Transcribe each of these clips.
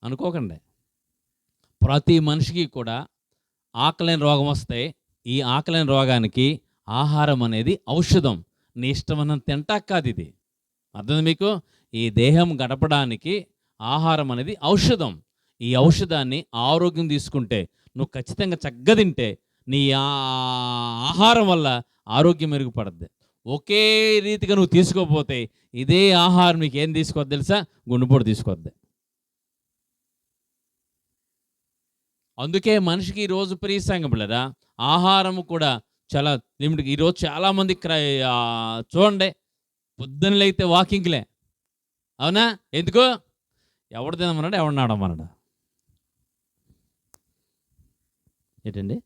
అనుకోకండి. ప్రతి మనిషికి కూడా ఆకలేని రోగం వస్తే ఈ ఆకలేని రోగానికి ఆహారం అనేది ఔషధం. నీ ఇష్టమన్న తింటాక కాదు ఇది. అర్థమైందా మీకు? ఈ దేహం గడపడానికి ఆహారం అనేది ఔషధం. ఈ ఔషధాన్ని ఆరోగ్యం తీసుకుంటే, నువ్వు ఖచ్చితంగా చక్కగా తింటే నీ ఆహారం వల్ల ఆరోగ్యం మెరుగుపడద్ది. ఒకే రీతిగా నువ్వు తీసుకోకపోతే ఇదే ఆహారం నీకు ఏం తీసుకోవద్దు తెలుసా? గుండెపోటు తీసుకొద్ది. అందుకే మనిషికి ఈరోజు ప్రియ సంగములారా ఆహారము కూడా చాలా లిమిట్. ఈరోజు చాలామంది చూడండి, పొద్దున్న లేగితే వాకింగ్లే. అవునా? ఎందుకు? ఎవడు తినమన్నాడు, ఎవడు నాడమన్నాడు? ఏంటండి?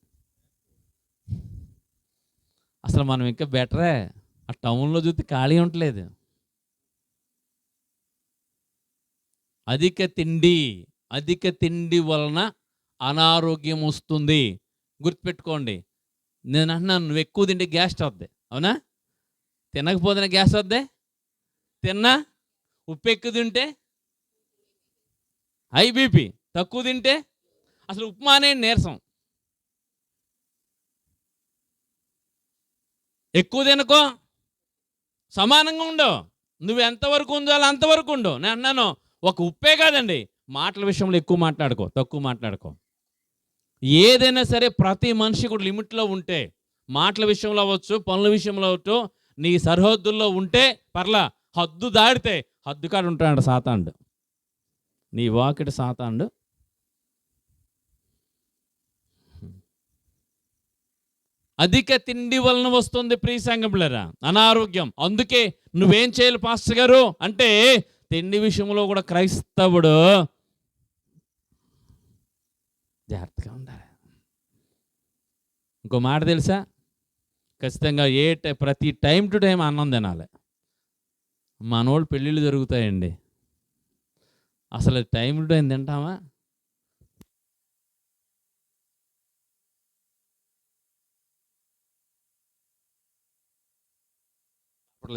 అసలు మనం ఇంకా బెటరే. ఆ టౌన్లో చూస్తే ఖాళీ ఉండలేదు. అధిక తిండి వలన అనారోగ్యం వస్తుంది. గుర్తుపెట్టుకోండి. నేను అంటున్నాను, నువ్వు ఎక్కువ తింటే గ్యాస్ వద్దే. అవునా? తినకపోతే గ్యాస్ వద్దే. తిన్నా ఉప్పు ఎక్కువ తింటే హై బీపీ, తక్కువ తింటే అసలు ఉప్మా అనే నీరసం. ఎక్కువ తినకో, సమానంగా ఉండవు. నువ్వు ఎంతవరకు ఉండాలో అంతవరకు ఉండు. నేను అన్నాను, ఒక ఉప్పే కాదండి, మాటల విషయంలో ఎక్కువ మాట్లాడుకో, తక్కువ మాట్లాడుకో. ఏదైనా సరే ప్రతి మనిషి కూడా లిమిట్లో ఉంటే, మాటల విషయంలో అవ్వచ్చు, పనుల విషయంలో అవ్వచ్చు, నీ సరిహద్దుల్లో ఉంటే పర్లా. హద్దు దాడితే హద్దు కాడ ఉంటాడు సాతాండు. నీ వాకిట సాతాండు. అధిక తిండి వలన వస్తుంది ప్రియ సంగములారా అనారోగ్యం. అందుకే నువ్వేం చేయాలి పాస్టర్ గారు అంటే, తిండి విషయంలో కూడా క్రైస్తవుడు జాగ్రత్తగా ఉండాలి. ఇంకో మాట తెలుసా? ఖచ్చితంగా ప్రతి టైం టు టైం అన్నం తినాలి. మనోళ్ళు పెళ్ళిళ్ళు జరుగుతాయండి, అసలు టైం టు టైం తింటామా?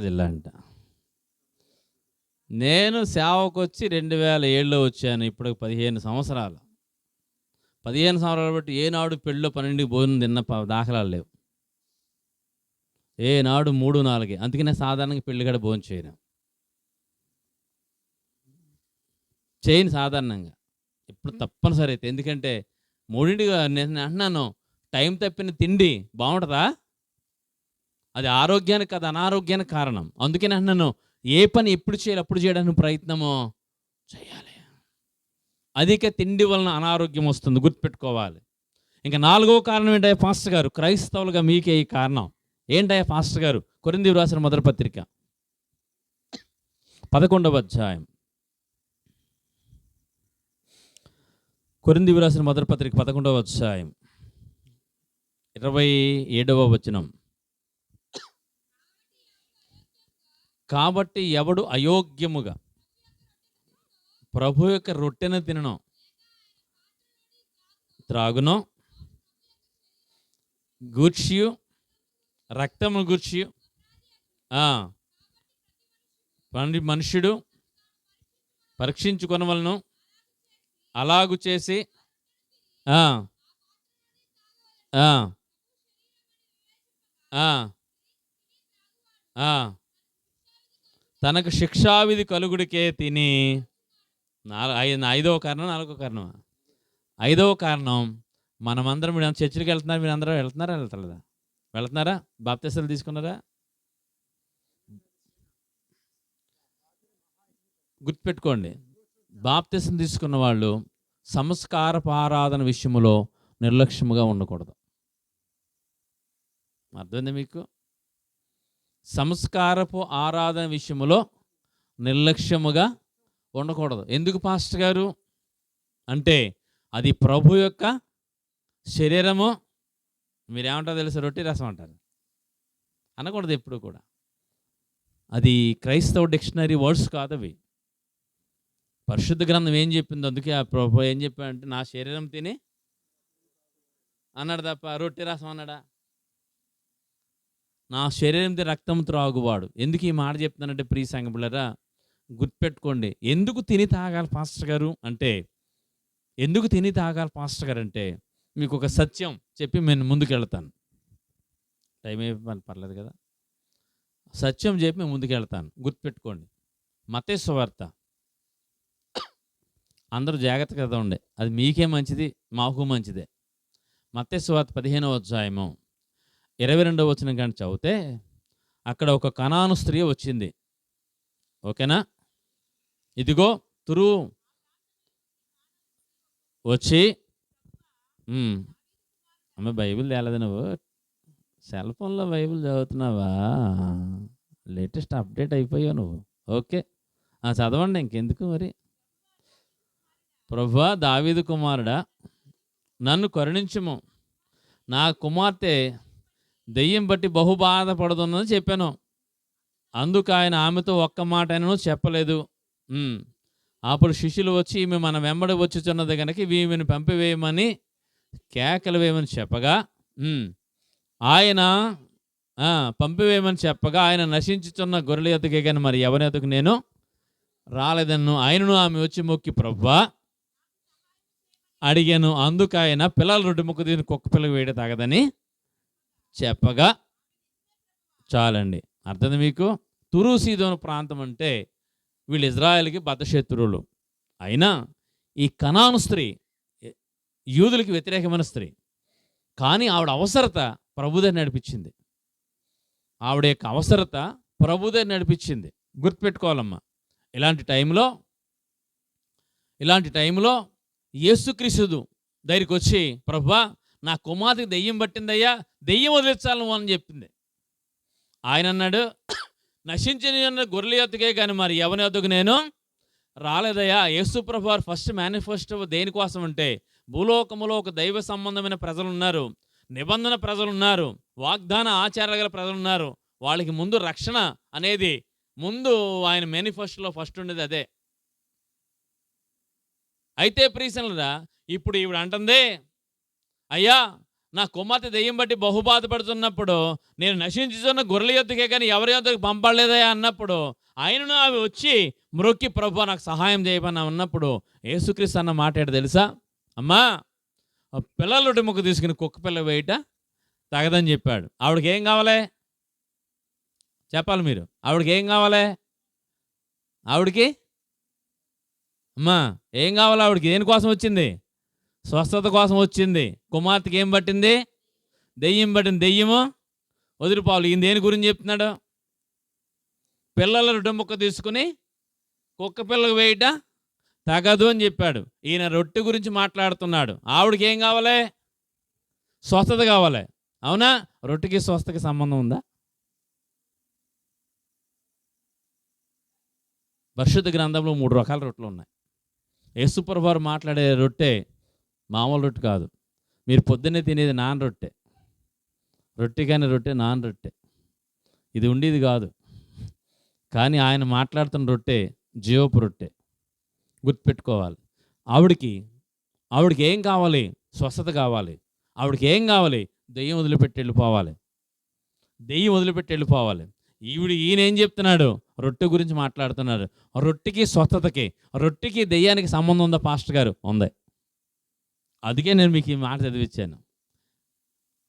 జిల్లా అంట. నేను సేవకు వచ్చి 2007లో వచ్చాను. ఇప్పుడు 15 సంవత్సరాలు. 15 సంవత్సరాలు బట్టి ఏనాడు పెళ్ళిలో 12కి భోజనం తిన్న దాఖలాలు లేవు. ఏనాడు 3, 4. అందుకనే సాధారణంగా పెళ్లి కూడా భోజనం చేయను సాధారణంగా. ఇప్పుడు తప్పనిసరి అయితే. ఎందుకంటే 3ంటిగా నేను అంటున్నాను, టైం తప్పిన తిండి బాగుంటుందా? అది ఆరోగ్యానికి కాదు, అనారోగ్యానికి కారణం. అందుకని అంటున్నాను, ఏ పని ఎప్పుడు చేయాలి అప్పుడు చేయడానికి ప్రయత్నమో చేయాలి. అధిక తిండి వలన అనారోగ్యం వస్తుంది, గుర్తుపెట్టుకోవాలి. ఇంకా 4వ కారణం ఏంటయ్యా పాస్టర్ గారు? క్రైస్తవులుగా మీకే ఈ కారణం ఏంటయ్యా పాస్టర్ గారు? కొరింథీయులకు రాసిన మొదటి పత్రిక 11వ అధ్యాయం. కొరింథీయులకు రాసిన మొదటి పత్రిక 11వ అధ్యాయం 27వ వచనం. కాబట్టి ఎవడు అయోగ్యముగా ప్రభు యొక్క రొట్టెను తినను, త్రాగునో, గూర్చియు రక్తము గూర్చియు మనుష్యుడు పరీక్షించుకొనవలను, అలాగు చేసి తనకు శిక్షావిధి కలుగుడికే తిని. 5వ కారణం, 4వ కారణం. 5వ కారణం, మనమందరం మీరు చర్చికి వెళ్తున్నారు. మీరు అందరూ వెళ్తున్నారా? బాప్తిసాలు తీసుకున్నారా? గుర్తుపెట్టుకోండి, బాప్తిసం తీసుకున్న వాళ్ళు సంస్కారపు ఆరాధన విషయంలో నిర్లక్ష్యముగా ఉండకూడదు. అర్థమైందా మీకు? సంస్కారపు ఆరాధన విషయంలో నిర్లక్ష్యముగా ఉండకూడదు. ఎందుకు పాస్టర్ గారు అంటే, అది ప్రభు యొక్క శరీరము. మీరేమంటారో తెలుసు, రొట్టె రసం అంటారు. అనకూడదు ఎప్పుడు కూడా. అది క్రైస్తవ డిక్షనరీ వర్డ్స్ కాదు అవి. పరిశుద్ధ గ్రంథం ఏం చెప్పింది? అందుకే ఆ ప్రభు ఏం చెప్పాడంటే, నా శరీరం తిని అన్నాడు తప్ప రొట్టె రసం అన్నాడా? నా శరీరం తిని రక్తం త్రాగువాడు. ఎందుకు ఈ మాట చెప్తున్నానంటే ప్రియ సంగములారా, గుర్తుపెట్టుకోండి. ఎందుకు తిని తాగాలి పాస్టర్ గారు అంటే, ఎందుకు తిని తాగాలి పాస్టర్ గారు అంటే, మీకు ఒక సత్యం చెప్పి నేను ముందుకెళ్తాను. టైం అయిపోయి పర్లేదు కదా. సత్యం చెప్పి నేను ముందుకెళ్తాను, గుర్తుపెట్టుకోండి. మత్తయి సువార్త, అందరూ జాగ్రత్తగా చదవండి, అది మీకే మంచిది, మాకు మంచిదే. మత్తయి సువార్త 15వ అధ్యాయము 22వ వచనం కానీ చదివితే, అక్కడ ఒక కనాను స్త్రీ వచ్చింది. ఓకేనా? ఇదిగో తురువు వచ్చి, అమ్మ బైబిల్ తేలేదు నువ్వు, సెల్ ఫోన్లో బైబిల్ చదువుతున్నావా? లేటెస్ట్ అప్డేట్ అయిపోయావు నువ్వు. ఓకే, చదవండి, ఇంకెందుకు మరి. ప్రభువా, దావీదు కుమారుడా, నన్ను కరుణించుము, నా కుమార్తె దెయ్యం బట్టి బహు బాధపడుతుందని చెప్పాను. అందుకు ఆయన ఆమెతో ఒక్క మాట అయినను చెప్పలేదు. అప్పుడు శిష్యులు వచ్చి, ఈమె మన వెంబడి వచ్చుచున్నది కనుక ఈమెను పంపివేయమని కేకలు వేయమని చెప్పగా, ఆయన పంపివేయమని చెప్పగా, ఆయన నశించుచున్న గొర్రెల ఎద్దుకే కానీ మరి ఎవరి ఎద్దుకు నేను రాలేదన్ను. ఆయనను ఆమె వచ్చి మొక్కి, ప్రభువా అడిగాను. అందుకు ఆయన, పిల్లల రొట్టె ముక్క దీన్ని కుక్క పిల్లకి వేయడం తగదని చెప్పగా, చాలండి. అర్థం మీకు? తురు సీదోను ప్రాంతం అంటే వీళ్ళు ఇజ్రాయెల్కి బద్ధశత్రువులు. అయినా ఈ కనాను స్త్రీ యూదులకి వ్యతిరేకమైన స్త్రీ, కానీ ఆవిడ అవసరత ప్రభుదే నడిపించింది. ఆవిడ యొక్క అవసరత ప్రభుదే నడిపించింది. గుర్తుపెట్టుకోవాలమ్మా. ఇలాంటి టైంలో యేసుక్రీస్తు దగ్గరికి వచ్చి, ప్రభువా నా కుమార్తెకి దెయ్యం పట్టిందయ్యా, దెయ్యం వదిలించాలి నువ్వు అని చెప్పింది. ఆయన అన్నాడు, నశించిన గొర్రెల యొద్దకే కానీ మరి ఎవరి యొద్దకు నేను రాలేదయ్యా. యేసు ప్రభువారు ఫస్ట్ మేనిఫెస్టో దేనికోసం అంటే, భూలోకములో ఒక దైవ సంబంధమైన ప్రజలు ఉన్నారు, నిబంధన ప్రజలు ఉన్నారు, వాగ్దాన ఆచారాలు గల ప్రజలు ఉన్నారు. వాళ్ళకి ముందు రక్షణ అనేది ముందు ఆయన మేనిఫెస్టోలో ఫస్ట్ ఉండేది అదే. అయితే ప్రియసనులారా, ఇప్పుడు ఈవిడ అంటుంది, అయ్యా నా కుమార్తె దెయ్యం బట్టి బహుబాధపడుతున్నప్పుడు నేను నశించుతున్న గొర్రెల యొద్దకే కానీ ఎవరి యొద్దకు పంపలేదయా అన్నప్పుడు, ఆయనను అవి వచ్చి మ్రొక్కి, ప్రభువా నాకు సహాయం చేయమని అన్నప్పుడు యేసుక్రీస్తు అన్న మాట ఏంటో తెలుసా? అమ్మా, పిల్లల రొట్టె ముక్క తీసుకుని కుక్క పిల్ల వేయట తగదని చెప్పాడు. ఆవిడకి ఏం కావాలి చెప్పాలి మీరు? ఆవిడకి ఏం కావాలి? ఆవిడకి అమ్మా ఏం కావాలి? ఆవిడకి దేనికోసం వచ్చింది? స్వస్థత కోసం వచ్చింది. కుమార్తెకి ఏం పట్టింది? దెయ్యం పట్టింది. దెయ్యము వదిలిపోవాలి. ఈయన దేని గురించి చెప్తున్నాడు? పిల్లల రొట్టె ముక్క తీసుకుని కుక్క పిల్లకు వేయట తగదు అని చెప్పాడు. ఈయన రొట్టె గురించి మాట్లాడుతున్నాడు. ఆవిడకి ఏం కావాలి? స్వస్థత కావాలి. అవునా? రొట్టెకి స్వస్థతకి సంబంధం ఉందా? పరిశుద్ధ గ్రంథంలో 3 రకాల రొట్టెలు ఉన్నాయి. యేసుప్రభువు వారు మాట్లాడే రొట్టె మామూలు రొట్టె కాదు. మీరు పొద్దున్నే తినేది నాన్ రొట్టె. రొట్టె కానీ రొట్టె నాన్ రొట్టె, ఇది ఉండేది కాదు. కానీ ఆయన మాట్లాడుతున్న రొట్టె జీవపు రొట్టె. గుర్తుపెట్టుకోవాలి. ఆవిడకి ఏం కావాలి? స్వస్థత కావాలి. ఆవిడకి ఏం కావాలి? దెయ్యం వదిలిపెట్టి వెళ్ళిపోవాలి. ఈయన ఏం చెప్తున్నాడు? రొట్టె గురించి మాట్లాడుతున్నాడు. రొట్టెకి స్వస్థతకి, రొట్టెకి దెయ్యానికి సంబంధం ఉందా పాస్టర్ గారు? ఉంది. అందుకే నేను మీకు ఈ మాట చదివించాను.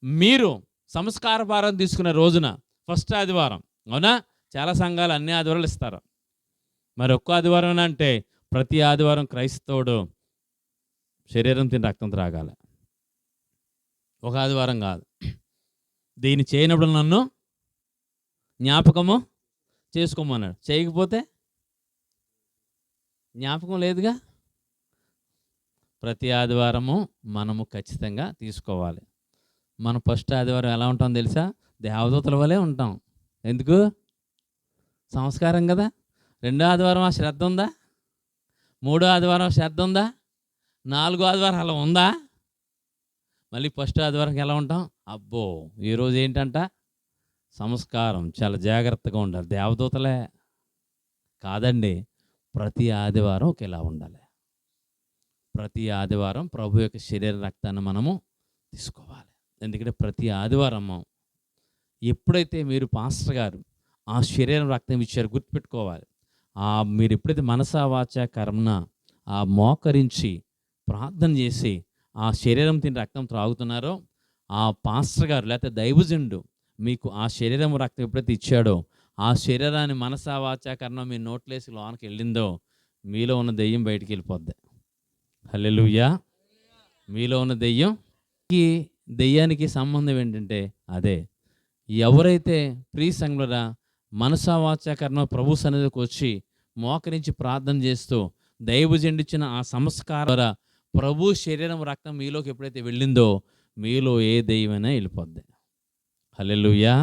మీరు సంస్కార భారం తీసుకునే రోజున ఫస్ట్ ఆదివారం, అవునా? చాలా సంఘాలు అన్ని ఆదివారాలు ఇస్తారు. మరి ఒక్క ఆదివారం అంటే ప్రతి ఆదివారం క్రైస్తవుడు శరీరం తిని రక్తం త్రాగాలి. ఒక ఆదివారం కాదు. దీన్ని చేయనప్పుడు నన్ను జ్ఞాపకము చేసుకోమన్నాడు. చేయకపోతే జ్ఞాపకం లేదుగా. ప్రతి ఆదివారము మనము ఖచ్చితంగా తీసుకోవాలి. మనం ఫస్ట్ ఆదివారం ఎలా ఉంటాం తెలుసా? దేవదూతల వలె ఉంటాం. ఎందుకు? సంస్కారం కదా. రెండో ఆదివారం ఆ శ్రద్ధ ఉందా? మూడో ఆదివారం శ్రద్ధ ఉందా? నాలుగో ఆదివారం అలా ఉందా? మళ్ళీ ఫస్ట్ ఆదివారం ఎలా ఉంటాం? అబ్బో ఈరోజు ఏంటంట? సంస్కారం, చాలా జాగ్రత్తగా ఉండాలి. దేవదూతలే కాదండి. ప్రతి ఆదివారం ఒకేలా ఉండాలి. ప్రతి ఆదివారం ప్రభు యొక్క శరీర రక్తాన్ని మనము తీసుకోవాలి. ఎందుకంటే ప్రతి ఆదివారం ఎప్పుడైతే మీరు పాస్టర్ గారు ఆ శరీరం రక్తం ఇచ్చారు, గుర్తుపెట్టుకోవాలి. మీరు ఎప్పుడైతే మనసా వాచ కర్మన మోకరించి ప్రార్థన చేసి ఆ శరీరం తిని రక్తం త్రాగుతున్నారో, ఆ పాస్టర్ గారు లేకపోతే దైవజనుడు మీకు ఆ శరీరం రక్తం ఎప్పుడైతే ఇచ్చాడో, ఆ శరీరాన్ని మనసా వాచా కర్మ మీ నోట్లేసి లోనికి వెళ్ళిందో, మీలో ఉన్న దెయ్యం బయటికి వెళ్ళిపోద్ది. హల్లెలూయా. మీలో ఉన్న దెయ్యానికి సంబంధం ఏంటంటే అదే. ఎవరైతే ప్రియ సంఘులారా మనసా వాచా కర్మ ప్రభు సన్నిధికి వచ్చి మోకరించి ప్రార్థన చేస్తూ దైవజనుడిచ్చిన ఆ సంస్కారం ద్వారా ప్రభు శరీరం రక్తం మీలోకి ఎప్పుడైతే వెళ్ళిందో, మీలో ఏ దెయ్యమైనా వెళ్ళిపోద్ది. హల్లెలూయా.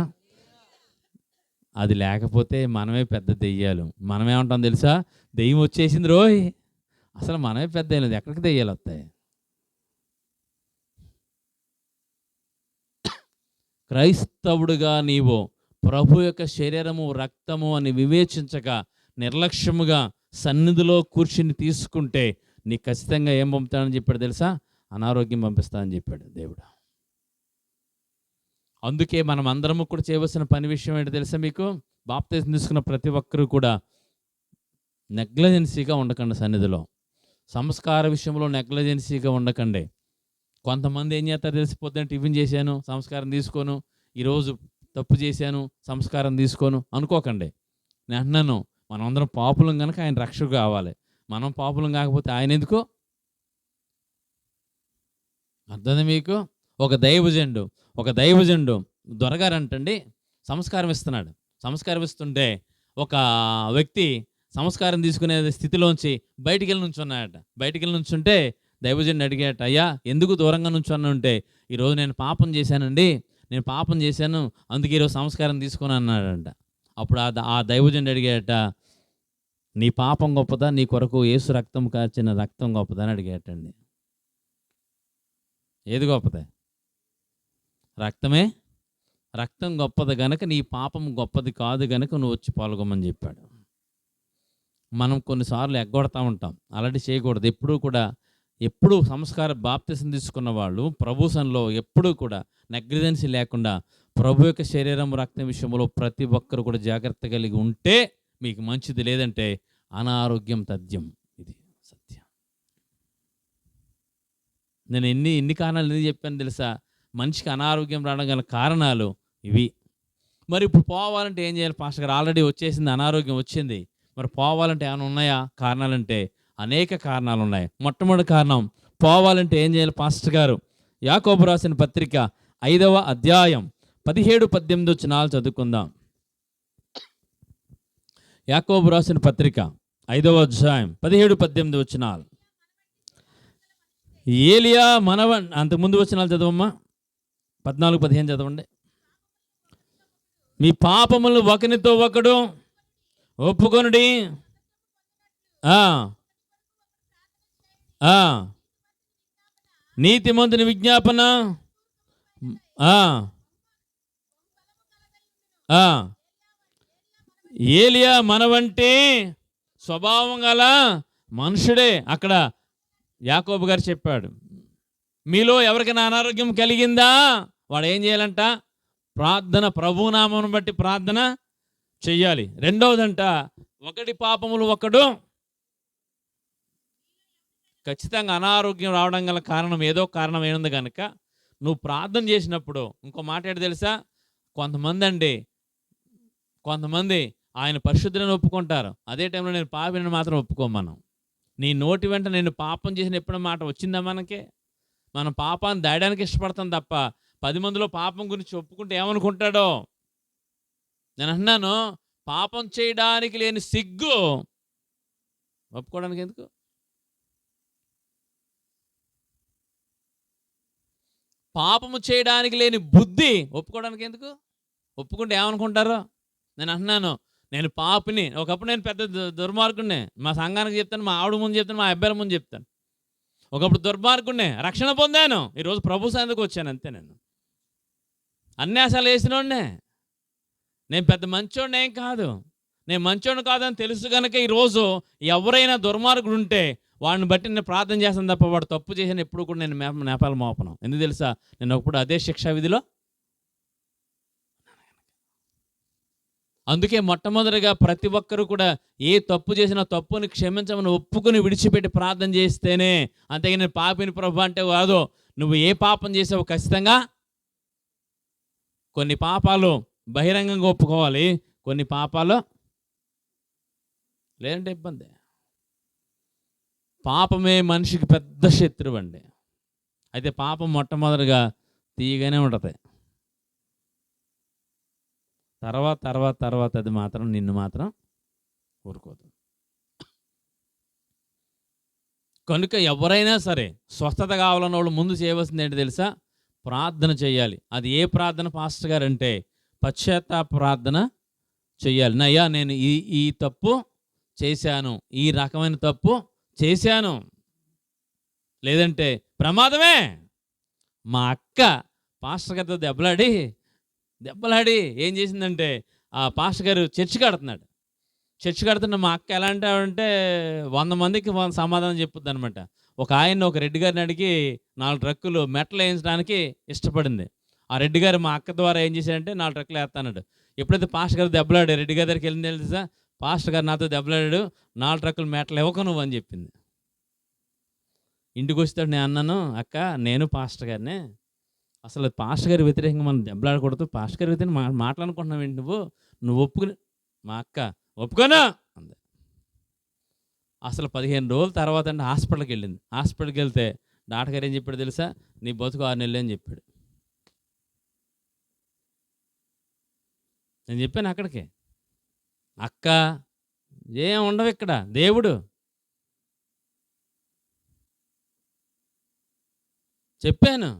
అది లేకపోతే మనమే పెద్ద దెయ్యాలు. మనమేమంటాం తెలుసా? దెయ్యం వచ్చేసింది రోయ్. అసలు మనమే పెద్ద దెయ్యం, ఎక్కడికి దెయ్యాలు వస్తాయి? క్రైస్తవుడుగా నీవు ప్రభు యొక్క శరీరము రక్తము అని వివేచించక నిర్లక్ష్యముగా సన్నిధిలో కూర్చుని తీసుకుంటే నీకు ఖచ్చితంగా ఏం పంపుతాడని చెప్పాడు తెలుసా? అనారోగ్యం పంపిస్తానని చెప్పాడు దేవుడు. అందుకే మనం అందరము కూడా చేయవలసిన పని విషయం ఏంటో తెలుసా మీకు? బాప్తిసం తీసుకున్న ప్రతి ఒక్కరూ కూడా నెగ్లజెన్సీగా ఉండకండి. సన్నిధిలో సంస్కార విషయంలో నెగ్లజెన్సీగా ఉండకండి. కొంతమంది ఏం చేస్తారు తెలిసిపోతే, టిఫిన్ చేశాను సంస్కారం తీసుకోను, ఈరోజు తప్పు చేశాను సంస్కారం తీసుకోను అనుకోకండి. నేను అంటున్నాను, మనం అందరం పాపులం కనుక ఆయన రక్షకు కావాలి. మనం పాపులం కాకపోతే ఆయన ఎందుకు? అర్థం మీకు? ఒక దైవజనుడు దొరగారంటండి సంస్కారం ఇస్తున్నాడు. సంస్కారం ఇస్తుంటే ఒక వ్యక్తి సంస్కారం తీసుకునే స్థితిలోంచి బయటికి వెళ్ళి నుంచున్నాడట. బయటికి వెళ్ళి నుంచుంటే దైవజనుడు అడిగాట, అయ్యా ఎందుకు దూరంగా నుంచున్నా ఉంటే, ఈరోజు నేను పాపం చేశానండి, నేను పాపం చేశాను అందుకే ఈరోజు సంస్కారం తీసుకొని అన్నాడంట. అప్పుడు ఆ దైవజనుడు అడిగాట, నీ పాపం గొప్పదా, నీ కొరకు యేసు రక్తం కార్చిన రక్తం గొప్పదా అని అడిగాటండి. ఏది గొప్పదే? రక్తం గొప్పది గనక, నీ పాపం గొప్పది కాదు గనక నువ్వు వచ్చి పాల్గొమని చెప్పాడు. మనం కొన్నిసార్లు ఎగ్గొడతా ఉంటాం, అలాంటి చేయకూడదు. ఎప్పుడూ సంస్కార బాప్తిసం తీసుకున్న వాళ్ళు ప్రభుసంలో ఎప్పుడూ కూడా నెగ్లిజెన్సీ లేకుండా ప్రభు యొక్క శరీరం రక్తం విషయంలో ప్రతి ఒక్కరు కూడా జాగ్రత్త కలిగి ఉంటే మీకు మంచిది. లేదంటే అనారోగ్యం తథ్యం. ఇది సత్యం. నేను ఎన్ని కారణాలు ఎందుకు చెప్పాను తెలుసా? మనిషికి అనారోగ్యం రావడం గల కారణాలు ఇవి. మరి ఇప్పుడు పోవాలంటే ఏం చేయాలి? పాస్టర్ గారు ఆల్రెడీ వచ్చేసింది, అనారోగ్యం వచ్చింది, మరి పోవాలంటే ఏమైనా ఉన్నాయా కారణాలంటే? అనేక కారణాలు ఉన్నాయి. మొట్టమొదటి కారణం, పోవాలంటే ఏం చేయాలి పాస్టర్ గారు? యాకోబు రాసిన పత్రిక 5వ అధ్యాయం 17-18 వచనాలు చదువుకుందాం. యాకోబు రాసిన పత్రిక 5వ అధ్యాయం 17-18 వచనాలు. ఏలియా అంతకుముందు వచనాలు చదవమ్మా, 14-15 చదవండి. మీ పాపములు ఒకనితో ఒకడు ఒప్పుకొనుడి, నీతిమంతుని విజ్ఞాపన ఏలియా మన వంటి స్వభావం గల మనుషుడే. అక్కడ యాకోబు గారు చెప్పాడు, మీలో ఎవరికైనా అనారోగ్యం కలిగిందా, వాడు ఏం చేయాలంట? ప్రార్థన, ప్రభునామం బట్టి ప్రార్థన చెయ్యాలి. రెండవదంట, ఒకటి పాపములు ఒకడు. ఖచ్చితంగా అనారోగ్యం రావడం గల కారణం ఏదో కారణం ఏముంది కనుక నువ్వు ప్రార్థన చేసినప్పుడు, ఇంకో మాట ఏంటి తెలుసా? కొంతమంది ఆయన పరిశుద్ధులను ఒప్పుకుంటారు, అదే టైంలో నేను పాపిని మాత్రం ఒప్పుకోమనం. నీ నోటి వెంట నేను పాపం చేసిన ఎప్పుడు మాట వచ్చిందా మనకే? మనం పాపాన్ని దాయడానికి ఇష్టపడతాం తప్ప 10 మందిలో పాపం గురించి ఒప్పుకుంటే ఏమనుకుంటాడో. నేను అన్నాను, పాపం చేయడానికి లేని సిగ్గు ఒప్పుకోవడానికి ఎందుకు? పాపము చేయడానికి లేని బుద్ధి ఒప్పుకోవడానికి ఎందుకు? ఒప్పుకుంటే ఏమనుకుంటారో. నేను అంటున్నాను, నేను పాపిని, ఒకప్పుడు నేను పెద్ద దుర్మార్గుడినే. మా సంఘానికి చెప్తాను, మా ఆవిడ ముందు చెప్తాను, మా అబ్బాయిల ముందు చెప్తాను. ఒకప్పుడు దుర్మార్గుడినే, రక్షణ పొందాను, ఈరోజు ప్రభు సన్నిధికి వచ్చాను అంతే. నేను అన్యాసాలు వేసినోడినే, నేను పెద్ద మంచోడిని ఏం కాదు. నేను మంచోడిని కాదని తెలుసు కనుక ఈరోజు ఎవరైనా దుర్మార్గుడు ఉంటే వాడిని బట్టి నేను ప్రార్థన చేస్తాను తప్ప వాడు తప్పు చేసిన ఎప్పుడు కూడా నేను నేపాలు మోపను. ఎందుకు తెలుసా? నేను ఒకప్పుడు అదే శిక్షా విధిలో. అందుకే మొట్టమొదటిగా ప్రతి ఒక్కరూ కూడా ఏ తప్పు చేసినా తప్పుని క్షమించమని ఒప్పుకుని విడిచిపెట్టి ప్రార్థన చేస్తేనే, అంతేగాని నేను పాపిని ప్రభు అంటే కాదు. నువ్వు ఏ పాపం చేసావు ఖచ్చితంగా కొన్ని పాపాలు బహిరంగంగా ఒప్పుకోవాలి, కొన్ని పాపాలు లేదంటే ఇబ్బంది. పాపమే మనిషికి పెద్ద శత్రువు అండి. అయితే పాపం మొట్టమొదటిగా తీయగానే ఉంటుంది. తర్వాత తర్వాత తర్వాత అది మాత్రం నిన్ను మాత్రం ఊరుకోదు. కనుక ఎవరైనా సరే స్వస్థత కావాలన్న వాళ్ళు ముందు చేయవలసింది ఏంటి తెలుసా? ప్రార్థన చేయాలి. అది ఏ ప్రార్థన పాస్టర్ గారు అంటే పశ్చాత్తాప ప్రార్థన చెయ్యాలి. నయ్యా నేను ఈ ఈ తప్పు చేశాను, ఈ రకమైన తప్పు చేశాను, లేదంటే ప్రమాదమే. మా అక్క పాస్టర్ గారితో దెబ్బలాడి ఏం చేసిందంటే, ఆ పాస్టర్ గారు చర్చి కడుతున్న మా అక్క ఎలా అంటే 100 మందికి 100 సమాధానం చెప్పుద్ది అనమాట. ఒక రెడ్డి గారిని అడిగి 4 ట్రక్కులు మెట్లు వేయించడానికి ఇష్టపడింది. ఆ రెడ్డి గారు మా అక్క ద్వారా ఏం చేశాడంటే 4 ట్రక్కులు వేస్తాడు. ఎప్పుడైతే పాస్టర్ గారు దెబ్బలాడు, రెడ్డి గారి దగ్గరికి వెళ్ళింది తెలుసా, పాస్టర్ గారు నాతో దెబ్బలాడాడు, 4 ట్రక్కులు మెట్లు ఇవ్వకు నువ్వు అని చెప్పింది. ఇంటికి వస్తాడు, నేను అన్నాను, అక్క నేను పాస్టర్ గారినే, అసలు పాస్టర్ గారి వ్యతిరేకంగా మనం దెబ్బలాడకూడదు, పాస్టర్ గారి వ్యతిరేకంగా మాట్లాడుకుంటున్నావు ఏంటి నువ్వు ఒప్పుకుని. మా అక్క ఒప్పుకోనా అంది. అసలు 15 రోజుల తర్వాత అంటే హాస్పిటల్కి వెళ్ళింది. హాస్పిటల్కి వెళ్తే డాక్టర్ గారు ఏం చెప్పాడు తెలుసా, నీ బతుకు 6 నెలలు అని చెప్పాడు. నేను చెప్పాను అక్కడికి, అక్క ఏం ఉండవు ఇక్కడ, దేవుడు చెప్పాను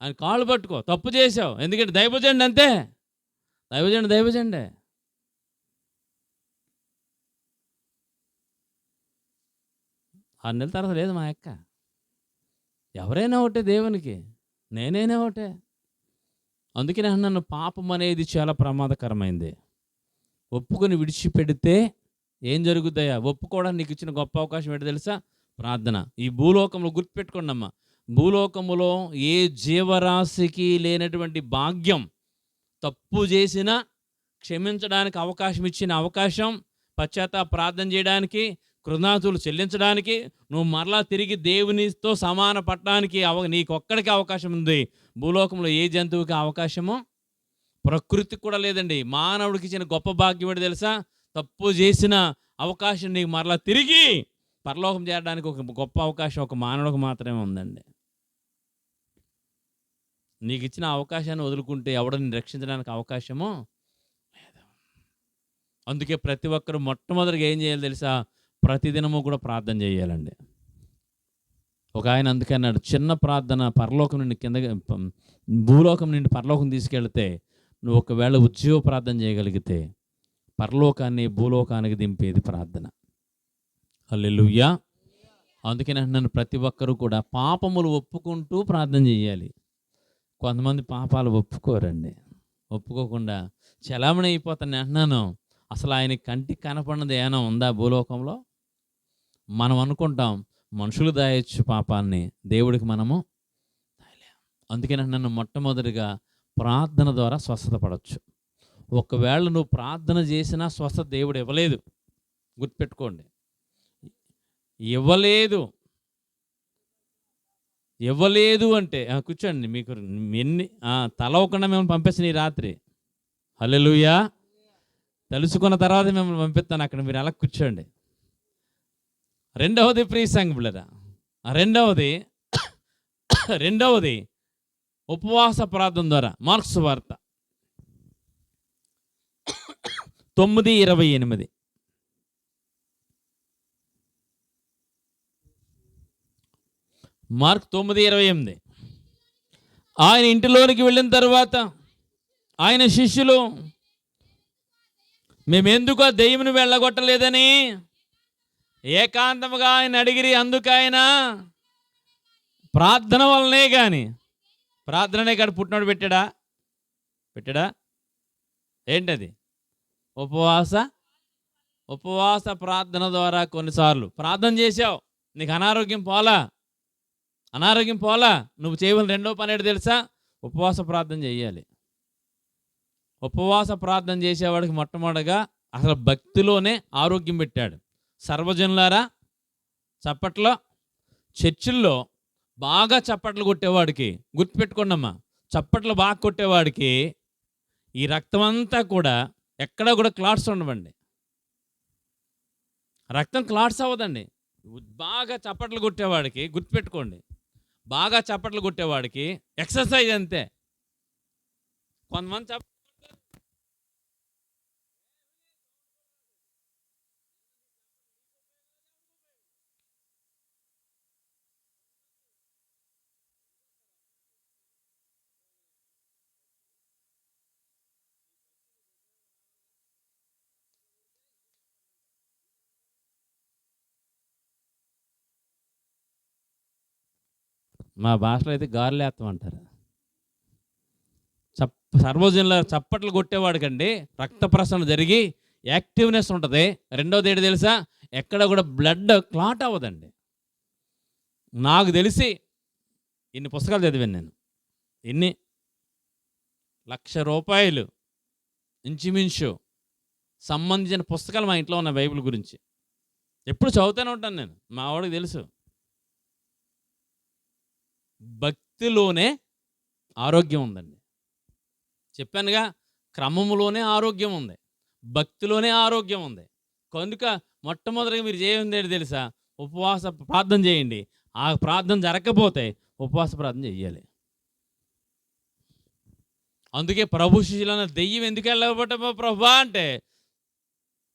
ఆయన కాళ్ళు పట్టుకో, తప్పు చేసావు, ఎందుకంటే దైవజండి అంతే, దైవజండి. 6 నెలల తర్వాత లేదు మా అక్క. ఎవరైనా ఒకటే దేవునికి, నేనైనా ఒకటే. అందుకే నన్ను పాపం అనేది చాలా ప్రమాదకరమైంది. ఒప్పుకొని విడిచిపెడితే ఏం జరుగుతాయా? ఒప్పుకోవడానికి నీకు ఇచ్చిన గొప్ప అవకాశం ఏంటో తెలుసా? ప్రార్థన. ఈ భూలోకంలో గుర్తుపెట్టుకోండి అమ్మా, భూలోకములో ఏ జీవరాశికి లేనటువంటి భాగ్యం, తప్పు చేసినా క్షమించడానికి అవకాశం ఇచ్చిన అవకాశం, పశ్చాత్తాప ప్రార్థన చేయడానికి, కృతజ్ఞతలు చెల్లించడానికి, నువ్వు మరలా తిరిగి దేవునితో సమాన పట్టడానికి నీకొక్కడికి అవకాశం ఉంది. భూలోకంలో ఏ జంతువుకి అవకాశమో ప్రకృతికి కూడా లేదండి. మానవుడికి ఇచ్చిన గొప్ప భాగ్యం ఏంటి తెలుసా? తప్పు చేసిన అవకాశం నీకు మరలా తిరిగి పరలోకం చేరడానికి ఒక గొప్ప అవకాశం ఒక మానవుడికి మాత్రమే ఉందండి. నీకు ఇచ్చిన అవకాశాన్ని వదులుకుంటే ఎవడని రక్షించడానికి అవకాశమో లేదు. అందుకే ప్రతి ఒక్కరు మొట్టమొదటిగా ఏం చేయాలి తెలుసా? ప్రతిదినము కూడా ప్రార్థన చేయాలండి. ఒక ఆయన అందుకే అన్నాడు, చిన్న ప్రార్థన పరలోకం నుండి భూలోకం నుండి పరలోకం తీసుకెళ్తే, నువ్వు ఒకవేళ ఉద్యోగ ప్రార్థన చేయగలిగితే పరలోకాన్ని భూలోకానికి దింపేది ప్రార్థన. హల్లెలూయా. అందుకని నన్ను ప్రతి ఒక్కరూ కూడా పాపములు ఒప్పుకుంటూ ప్రార్థన చేయాలి. కొంతమంది పాపాలు ఒప్పుకోరండి, ఒప్పుకోకుండా చలామణి అయిపోతాను అంటున్నాను. అసలు ఆయన కంటికి కనపడినది ఏమైనా ఉందా భూలోకంలో? మనం అనుకుంటాం మనుషులు దాయొచ్చు పాపాన్ని, దేవుడికి మనము దాయలేం. అందుకని నన్ను మొట్టమొదటిగా ప్రార్థన ద్వారా స్వస్థత పడవచ్చు. ఒకవేళ నువ్వు ప్రార్థన చేసినా స్వస్థత దేవుడు ఇవ్వలేదు, గుర్తుపెట్టుకోండి, ఇవ్వలేదు అంటే కూర్చోండి, మీకు ఎన్ని తలవకుండా మిమ్మల్ని పంపిస్తాను ఈ రాత్రి. హల్లెలూయా. తెలుసుకున్న తర్వాత మిమ్మల్ని పంపిస్తాను అక్కడ, మీరు అలా కూర్చోండి. రెండవది ప్రియ సంఘములారా, రెండవది ఉపవాస ప్రార్థన ద్వారా. మార్కు సువార్త 9:28. మార్క్ 9:28. ఆయన ఇంటిలోనికి వెళ్ళిన తర్వాత ఆయన శిష్యులు, మేమెందుకు ఆ దెయ్యమును వెళ్ళగొట్టలేదని ఏకాంతముగా ఆయన అడిగిరి. అందుకు ఆయన ప్రార్థన వల్లనే కానీ, ప్రార్థననే కాదు పుట్టినోడు పెట్టాడా? ఏంటది? ఉపవాస ప్రార్థన ద్వారా కొన్నిసార్లు ప్రార్థన చేసావు, నీకు అనారోగ్యం పోలా, నువ్వు చేయవలసిన రెండో పని ఏంటి తెలుసా? ఉపవాస ప్రార్థన చేయాలి. ఉపవాస ప్రార్థన చేసేవాడికి మొట్టమొదటిగా అసలు భక్తిలోనే ఆరోగ్యం పెట్టాడు. సర్వజనులారా చప్పట్లో, చర్చిల్లో బాగా చప్పట్లు కొట్టేవాడికి, గుర్తుపెట్టుకోండమ్మా, చప్పట్లు బాగా కొట్టేవాడికి ఈ రక్తం అంతా కూడా ఎక్కడా కూడా క్లాట్స్ ఉండవండి. రక్తం క్లాట్స్ అవ్వదండి. బాగా చప్పట్లు కొట్టేవాడికి, గుర్తుపెట్టుకోండి, బాగా చప్పట్లు కొట్టేవాడికి ఎక్సర్సైజ్ అంతే. కొంతమంది మా భాషలో అయితే గారెలేత్తం అంటారు. సర్వజనుల చప్పట్లు కొట్టేవాడికండి రక్త ప్రసరణ జరిగి యాక్టివ్నెస్ ఉంటుంది. రెండోది ఏంటి తెలుసా, ఎక్కడ కూడా బ్లడ్ క్లాట్ అవ్వదండి. నాకు తెలిసి ఇన్ని పుస్తకాలు చదివాను నేను, ఇన్ని ₹1,00,000 ఇంచుమించు సంబంధించిన పుస్తకాలు మా ఇంట్లో ఉన్న బైబిల్ గురించి ఎప్పుడు చదువుతూనే ఉంటాను నేను. మా వాడికి తెలుసు, భక్తిలోనే ఆరోగ్యం ఉందండి. చెప్పానుగా, క్రమములోనే ఆరోగ్యం ఉంది, భక్తిలోనే ఆరోగ్యం ఉంది. కనుక మొట్టమొదటిగా మీరు చేయండి ఏంటి తెలుసా, ఉపవాస ప్రార్థన చేయండి. ఆ ప్రార్థన జరగకపోతే ఉపవాస ప్రార్థన చేయాలి. అందుకే ప్రభు శిష్యులన్న దెయ్యం ఎందుకు వెళ్ళకపోతామో ప్రభా అంటే,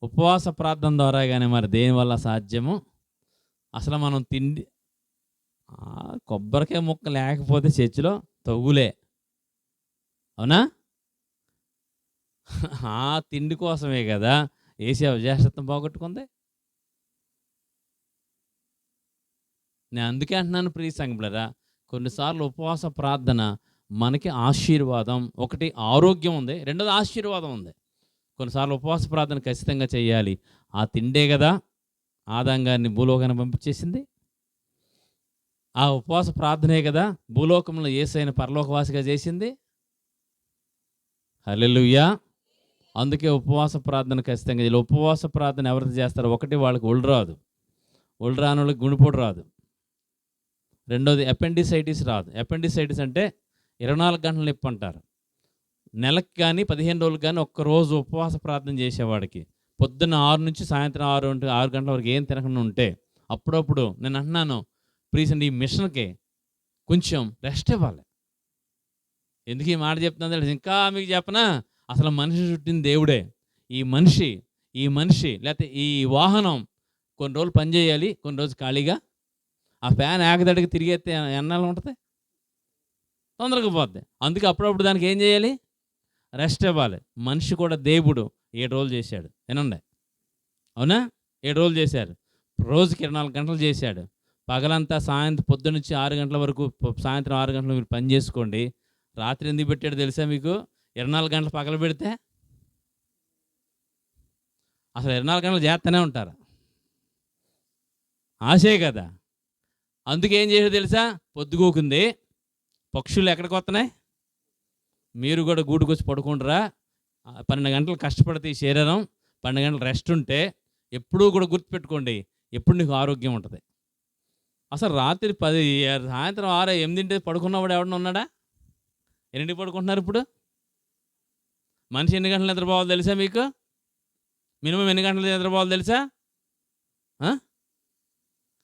ఉపవాస ప్రార్థన ద్వారా కానీ మరి దేనివల్ల సాధ్యము. అసలు మనం తిండి కొబ్బరికాయ ముక్క లేకపోతే చర్చిలో తగులే, అవునా? ఆ తిండి కోసమే కదా ఏసీ అవజేషత్వం పోగొట్టుకుంది. నేను అందుకే అంటున్నాను ప్రియ సంఘములారా, కొన్నిసార్లు ఉపవాస ప్రార్థన మనకి ఆశీర్వాదం. ఒకటి ఆరోగ్యం ఉంది, రెండోది ఆశీర్వాదం ఉంది. కొన్నిసార్లు ఉపవాస ప్రార్థన ఖచ్చితంగా చేయాలి. ఆ తిండే కదా ఆదాం గారిని భూలోకాన్ని పంపించేసింది. ఆ ఉపవాస ప్రార్థనే కదా భూలోకంలో యేసయ్యను పరలోకవాసిగా చేసింది. హల్లెలూయా. అందుకే ఉపవాస ప్రార్థన ఖచ్చితంగా చేయాలి. ఉపవాస ప్రార్థన ఎవరైతే చేస్తారో, ఒకటి వాళ్ళకి ఒళ్ళు రాదు, ఒళ్ళు రాని వాళ్ళకి గుండెపోటు రాదు. రెండోది అపెండిసైటిస్ రాదు. అపెండిసైటిస్ అంటే 24 గంటల నొప్పి అంటారు. నెలకి కానీ 15 రోజులకు కానీ ఒక్కరోజు ఉపవాస ప్రార్థన చేసేవాడికి పొద్దున్న 6 నుంచి సాయంత్రం 6 గంటల వరకు ఏం తినకుండా ఉంటే, అప్పుడప్పుడు నేను అంటున్నాను ప్లీజ్ ఈ మిషన్కి కొంచెం రెస్ట్ ఇవ్వాలి. ఎందుకు ఈ మాట చెప్తున్నా తెలుసు, ఇంకా మీకు చెప్పనా, అసలు మనిషి చుట్టిన దేవుడే. ఈ మనిషి లేకపోతే ఈ వాహనం కొన్ని రోజులు పనిచేయాలి, కొన్ని రోజులు ఖాళీగా. ఆ ఫ్యాన్ ఏకదడికి తిరిగేస్తే ఎన్నాళ్ళు ఉంటుంది, తొందరగా పోద్ది. అందుకే అప్పుడప్పుడు దానికి ఏం చేయాలి, రెస్ట్ ఇవ్వాలి. మనిషి కూడా దేవుడు 7 రోజులు చేశాడు, వినండి, అవునా? 7 రోజులు చేశారు, రోజుకి 24 గంటలు చేశాడు. పగలంతా పొద్దున్న నుంచి 6 గంటల వరకు, సాయంత్రం 6 గంటలు మీరు పని చేసుకోండి. రాత్రి ఎందుకు పెట్టాడు తెలుసా మీకు? 24 గంటలు పగల పెడితే అసలు 24 గంటలు చేస్తూనే ఉంటారు, ఆశే కదా. అందుకే ఏం చేసాడు తెలుసా, పొద్దుగోకుంది, పక్షులు ఎక్కడికి వస్తున్నాయి, మీరు కూడా గూడుకొచ్చి పడుకుంటారా. 12 గంటలు కష్టపడితే ఈ శరీరం, 12 గంటలు రెస్ట్ ఉంటే ఎప్పుడూ కూడా గుర్తుపెట్టుకోండి, ఎప్పుడు నీకు ఆరోగ్యం ఉంటుంది. అసలు రాత్రి 10 సాయంత్రం 6 8 పడుకున్నవాడు ఎవడన్నా ఉన్నాడా? ఎన్నింటికి పడుకుంటున్నారు ఇప్పుడు? మనిషి ఎన్ని గంటలు నిద్రపోవాలి తెలుసా మీకు? మినిమం ఎన్ని గంటలు నిద్రపోవాలి తెలుసా?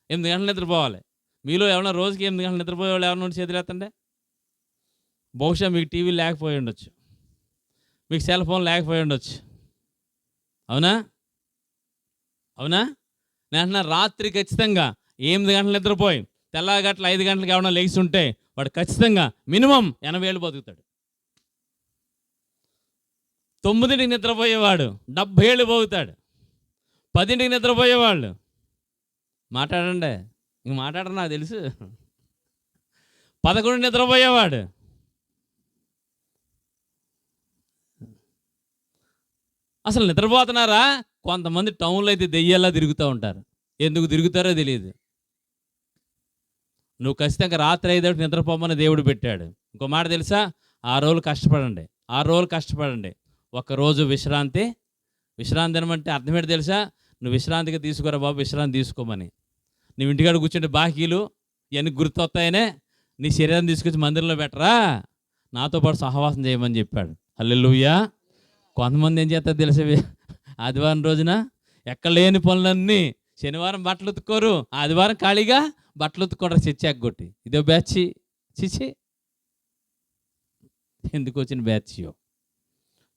8 గంటలు నిద్రపోవాలి. మీలో ఎవరైనా రోజుకి 8 గంటలు నిద్రపోయేవాళ్ళు ఎవరైనా చేతులు ఎత్తండి. బహుశా మీకు టీవీ లేకపోయి ఉండొచ్చు, మీకు సెల్ ఫోన్ లేకపోయి ఉండొచ్చు, అవునా? నేను అంటున్నా, రాత్రి ఖచ్చితంగా 8 గంటలు నిద్రపోయి తెల్లగట్ల 5 గంటలకు ఏమైనా లేచి ఉంటే వాడు ఖచ్చితంగా మినిమం 80 ఏళ్ళు బతుకుతాడు. 9కి నిద్రపోయేవాడు 70 ఏళ్ళు బతుకుతాడు. 10కి నిద్రపోయేవాళ్ళు, మాట్లాడండి, ఇంక మాట్లాడరు నాకు తెలుసు, 11 నిద్రపోయేవాడు అసలు నిద్రపోతున్నారా? కొంతమంది టౌన్లో అయితే దెయ్యాలా తిరుగుతూ ఉంటారు. ఎందుకు తిరుగుతారో తెలియదు. నువ్వు ఖచ్చితంగా రాత్రి 5 నిద్రపోమని దేవుడు పెట్టాడు. ఇంకో మాట తెలుసా, 6 రోజులు కష్టపడండి, 6 రోజులు కష్టపడండి. ఒకరోజు విశ్రాంతి అనమంటే అర్థం ఏంటి తెలుసా? నువ్వు విశ్రాంతిగా తీసుకోరా బాబు, విశ్రాంతి తీసుకోమని. నువ్వు ఇంటికాడ కూర్చుంటే బాకీలు ఇవన్నీ గుర్తొస్తాయనే నీ శరీరాన్ని తీసుకొచ్చి మందిరంలో పెట్టరా, నాతో పాటు సహవాసం చేయమని చెప్పాడు. హల్లెలూయా. కొంతమంది ఏం చేస్తారు తెలుసా? ఆదివారం రోజున ఎక్కడ లేని పనులన్నీ, శనివారం బట్టలు ఉతుక్కోరు, ఆదివారం ఖాళీగా బట్టలు ఉతుక్కోవడం చిచ్చాక కొట్టి. ఇదో బ్యాచ్ చిచి, ఎందుకు వచ్చిన బ్యాచ్?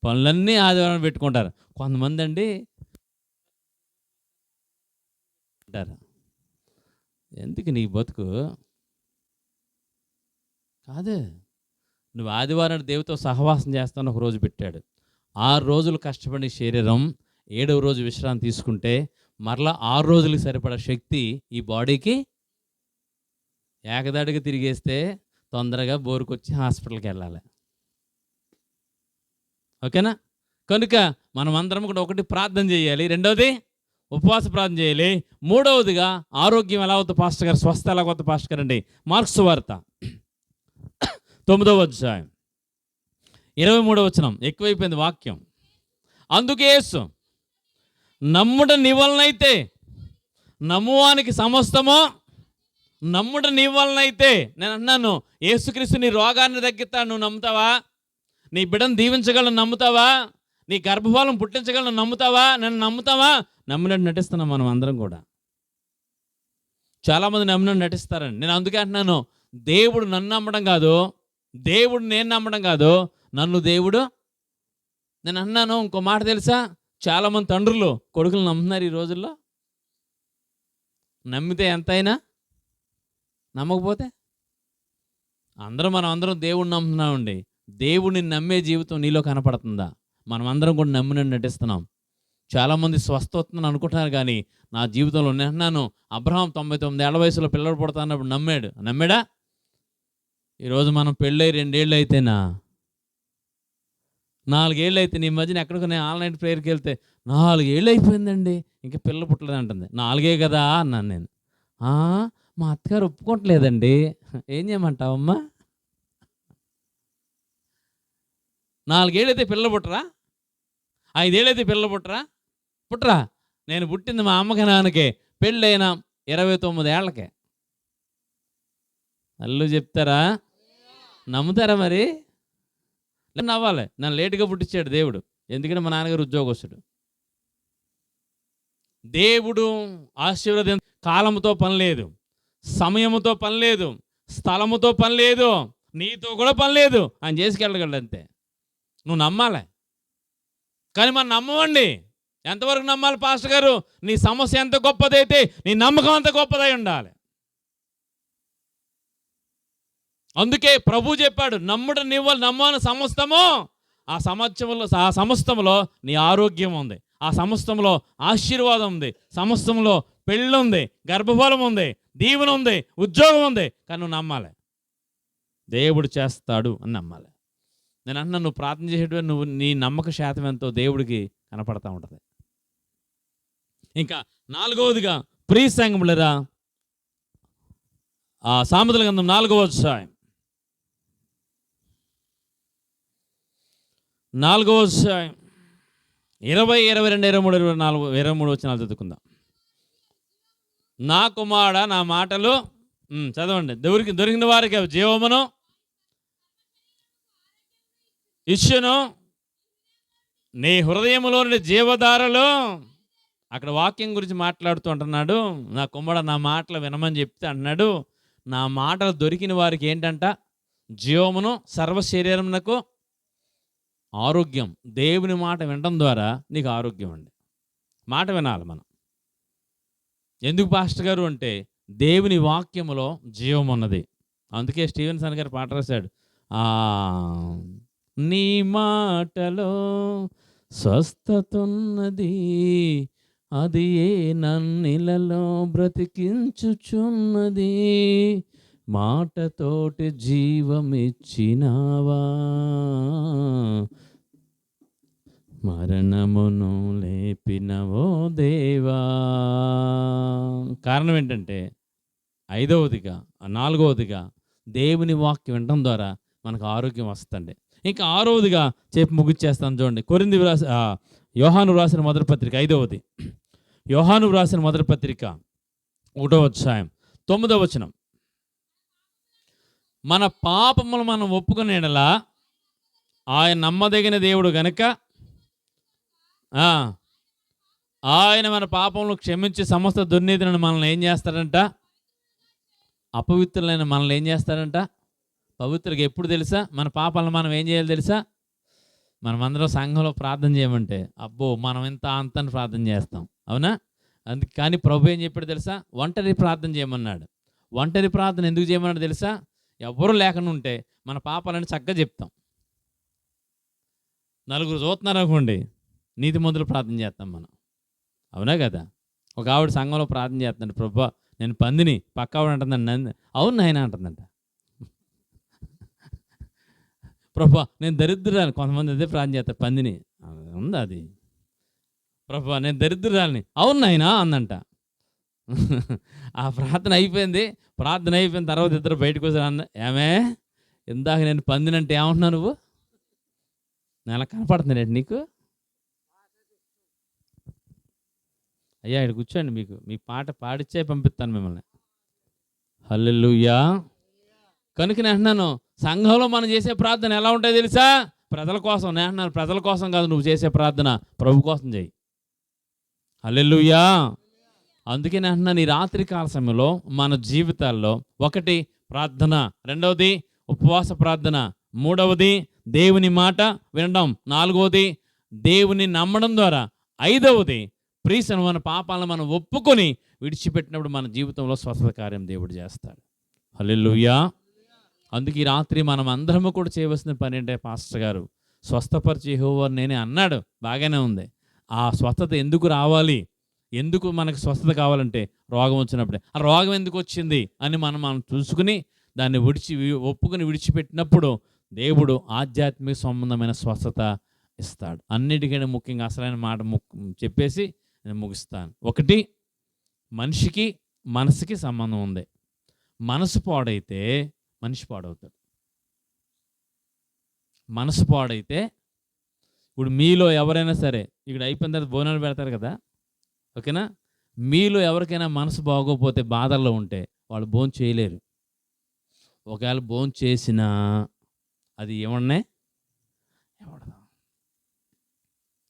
పనులన్నీ ఆదివారం పెట్టుకుంటారు. కొంతమంది అండి అంటారు, ఎందుకు నీ బతుకు కాదు, నువ్వు ఆదివారం దేవుతో సహవాసం చేస్తాను ఒక రోజు పెట్టాడు. 6 రోజులు కష్టపడి శరీరం 7వ రోజు విశ్రాంతి తీసుకుంటే మరలా 6 రోజులకి సరిపడా శక్తి ఈ బాడీకి. ఏకదాడిగా తిరిగేస్తే తొందరగా బోరుకొచ్చి హాస్పిటల్కి వెళ్ళాలి. ఓకేనా? కనుక మనం అందరం కూడా ఒకటి ప్రార్థన చేయాలి, రెండవది ఉపవాస ప్రార్థన చేయాలి, మూడవదిగా ఆరోగ్యం ఎలా అవుతుంది పాస్టర్ గారు, స్వస్థ ఎలా అవుతుంది పాస్టర్ గారు అండి. మార్క్స్ వార్త 9వ అధ్యాయం 23వ వచనం. ఎక్కువైపోయింది వాక్యం. అందుకే యేసు, నమ్ముట నీ వలనైతే, నమ్మువానికి సమస్తమో, నమ్ముట నీ వలనైతే. నేను అన్నాను, యేసుక్రీస్తు నీ రోగాన్ని తగ్గిస్తాడు, నువ్వు నమ్ముతావా? నీ బిడ్డను దీవించగలను నమ్ముతావా? నీ గర్భఫలం పుట్టించగలను నమ్ముతావా? నన్ను నమ్ముతావా? నమ్మినట్టు నటిస్తున్నాం మనం అందరం కూడా. చాలామంది నమ్మినట్టు నటిస్తారండి. నేను అందుకే అంటున్నాను, దేవుడు నన్ను నమ్మడం కాదు, దేవుడు నేను నమ్మడం కాదు, నన్ను దేవుడు. నేను అన్నాను ఇంకో మాట తెలుసా? చాలామంది తండ్రులు కొడుకులు నమ్ముతున్నారు ఈ రోజుల్లో. నమ్మితే ఎంతైనా, నమ్మకపోతే మనం అందరం దేవుడిని నమ్ముతున్నామండి. దేవుడిని నమ్మే జీవితం నీలో కనపడుతుందా? మనం అందరం కూడా నమ్మినట్టు నటిస్తున్నాం. చాలామంది స్వస్థ అవుతుందని అనుకుంటున్నారు, కానీ నా జీవితంలో నేను అన్నాను, అబ్రహాం 99 ఏళ్ల వయసులో పిల్లలు పుడతాన్నప్పుడు నమ్మాడా? ఈరోజు మనం పెళ్ళై 2 ఏళ్ళు అయితేనా, 4 ఏళ్ళు అయితే, నీ మధ్యన ఎక్కడికో నేను ఆన్లైన్ ప్రేయర్కి వెళ్తే 4 ఏళ్ళు అయిపోయిందండి ఇంకా పిల్లలు పుట్టలేదు అంటుంది. 4 కదా అన్నాను నేను. మా అత్తగారు ఒప్పుకోవట్లేదండి. ఏం చేయమంటావమ్మా? 4 ఏళ్ళు అయితే పిల్లలు పుట్టరా? 5 ఏళ్ళు అయితే పిల్లలు పుట్టరా? నేను పుట్టింది మా అమ్మకి నాన్నకే, పెళ్ళైన 29 ఏళ్ళకే. అల్లు చెప్తారా? నమ్ముతారా? మరి నవ్వాలి. నన్ను లేటుగా పుట్టించాడు దేవుడు, ఎందుకంటే మా నాన్నగారు ఉద్యోగస్తుడు. దేవుడు ఆశీర్వాదం కాలంతో పని లేదు, సమయముతో పని లేదు, స్థలముతో పని లేదు, నీతో కూడా పని లేదు. ఆయన చేసుకెళ్ళగలడు అంతే. నువ్వు నమ్మాలి. కానీ మనం నమ్మవండి. ఎంతవరకు నమ్మాలి పాస్టర్ గారు? నీ సమస్య ఎంత గొప్పదైతే నీ నమ్మకం అంత గొప్పదై ఉండాలి. అందుకే ప్రభు చెప్పాడు, నమ్ముట నివ్వాలి, నమ్మని సమస్తము. ఆ సమస్తములో నీ ఆరోగ్యం ఉంది, ఆ సమస్తంలో ఆశీర్వాదం ఉంది, సమస్తంలో పెళ్ళి ఉంది, గర్భఫలం ఉంది, దీవెన ఉంది, ఉద్యోగం ఉంది. కానీ నువ్వు నమ్మాలి, దేవుడు చేస్తాడు అని నమ్మాలి. నేను అన్నా, నువ్వు ప్రార్థన చేసేటప్పుడు నువ్వు నీ నమ్మక శాతం ఎంతో దేవుడికి కనపడతా ఉంటుంది. ఇంకా 4వదిగా ప్రియ సంఘములారా, సామెతల గ్రంథం 4వ అధ్యాయం 20, 22, 23, 24, 23 వచనాలు చదువుకుందాం. నా కుమార నా మాటలు చదవండి. దొరికిన వారికి జీవమును ఇచ్చును, నీ హృదయములోని జీవధారలు. అక్కడ వాక్యం గురించి మాట్లాడుతూ అంటున్నాడు. నా కుమార నా మాటలు వినమని చెప్తే అంటున్నాడు, నా మాటలు దొరికిన వారికి ఏంటంట? జీవమును, సర్వ శరీరమునకు ఆరోగ్యం. దేవుని మాట వినడం ద్వారా నీకు ఆరోగ్యం అండి. మాట వినాలి మనం. ఎందుకు పాస్టర్ గారు అంటే, దేవుని వాక్యములో జీవం ఉన్నది. అందుకే స్టీవెన్సన్ గారు పాట రాశాడు, నీ మాటలో స్వస్థతున్నది, అది ఏ నన్నిలలో బ్రతికించుచున్నది, మాటతోటి జీవమిచ్చినావా, మరణమును లేపినవో దేవా. కారణం ఏంటంటే, 5వదిగా 4వదిగా దేవుని వాక్యం వినడం ద్వారా మనకు ఆరోగ్యం వస్తుంది. ఇంకా 6వదిగా చెప్పి ముగిచ్చేస్తాను చూడండి. యోహాను వ్రాసిన మొదటి పత్రిక 5వది. యోహాను వ్రాసిన మొదటి పత్రిక 1వ అధ్యాయం 9వ వచనం. మన పాపములు మనం ఒప్పుకునే యెడల ఆయన నమ్మదగిన దేవుడు గనుక ఆయన మన పాపములను క్షమించి సమస్త దుర్నీతులను మనల్ని ఏం చేస్తాడంట? అపవిత్రులైన మనల్ని ఏం చేస్తాడంట? పవిత్రులకు. ఎప్పుడు తెలుసా? మన పాపాలను మనం ఏం చేయాలి తెలుసా? మనమందరం సంఘంలో ప్రార్థన చేయమంటే అబ్బో మనం ఇంత అంతని ప్రార్థన చేస్తాం, అవునా? అందుకు కానీ ప్రభు ఏం చెప్పాడు తెలుసా? ఒంటరి ప్రార్థన చేయమన్నాడు. ఒంటరి ప్రార్థన ఎందుకు చేయమన్నాడు తెలుసా? ఎవరు లేకుండా ఉంటే మన పాపాలని చక్కగా చెప్తాం. నలుగురు చూస్తున్నారు అనుకోండి, నీతిమంతులు ప్రార్థన చేస్తాం మనం, అవునా కదా? ఒక ఆవిడ సంఘంలో ప్రార్థన చేస్తుందంట, ప్రభు నేను పందిని, పక్క ఆవిడ అంటుందండి నంది, అవును నాయన అంటుందంట. ప్రభు నేను దరిద్రురాలని, కొంతమంది అదే ప్రార్థన చేస్తారు, పందిని ఉంది అది. ప్రభు నేను దరిద్రురాలని, అవును నాయన అందంట. ఆ ప్రార్థన అయిపోయింది. ప్రార్థన అయిపోయిన తర్వాత ఇద్దరు బయటకు వచ్చి ఏమే ఇందాక నేను పందినంటే ఏమంటున్నావు నువ్వు? నెల కనపడుతున్నాడు నీకు? అయ్యా ఇక్కడ కూర్చోండి, మీ పాట పాడిచ్చే పంపిస్తాను మిమ్మల్ని. హల్లెలూయా. కనుక నేను అంటున్నాను, సంఘంలో మనం చేసే ప్రార్థన ఎలా ఉంటాయో తెలుసా? ప్రజల కోసం. నేను అంటున్నాను, ప్రజల కోసం కాదు నువ్వు చేసే ప్రార్థన, ప్రభు కోసం చేయి. హల్లెలూయా. అందుకే నేను అంటున్నాను, ఈ రాత్రికాల సమయంలో మన జీవితాల్లో 1 ప్రార్థన, 2వది ఉపవాస ప్రార్థన, 3వది దేవుని మాట వినడం, 4వది దేవుని నమ్మడం ద్వారా, 5వది ప్రీసను మన పాపాలను మనం ఒప్పుకొని విడిచిపెట్టినప్పుడు మన జీవితంలో స్వస్థత కార్యం దేవుడు చేస్తాడు. హల్లెలూయా. అందుకే ఈ రాత్రి మనం అందరము కూడా చేయవలసిన పని ఏంటంటే, పాస్టర్ గారు స్వస్థపరిచి యెహోవా నేనే అన్నాడు, బాగానే ఉంది. ఆ స్వస్థత ఎందుకు రావాలి? ఎందుకు మనకు స్వస్థత కావాలంటే రోగం వచ్చినప్పుడే. ఆ రోగం ఎందుకు వచ్చింది అని మనం చూసుకుని దాన్ని ఒప్పుకొని విడిచిపెట్టినప్పుడు దేవుడు ఆధ్యాత్మిక సంబంధమైన స్వస్థత ఇస్తాడు. అన్నిటికంటే ముఖ్యంగా అసలైన మాట చెప్పేసి నేను ముగిస్తాను. 1 మనిషికి మనసుకి సంబంధం ఉంది. మనసు పాడైతే మనిషి పాడవుతాడు. మనసు పాడైతే ఇప్పుడు మీలో ఎవరైనా సరే, ఇక్కడ అయిపోయిన తర్వాత భోజనాలు పెడతారు కదా, ఓకేనా? మీలో ఎవరికైనా మనసు బాగోకపోతే బాధల్లో ఉంటే వాళ్ళు భోజనం చేయలేరు. ఒకవేళ భోజనం చేసినా అది ఏమన్నా ఎవడదా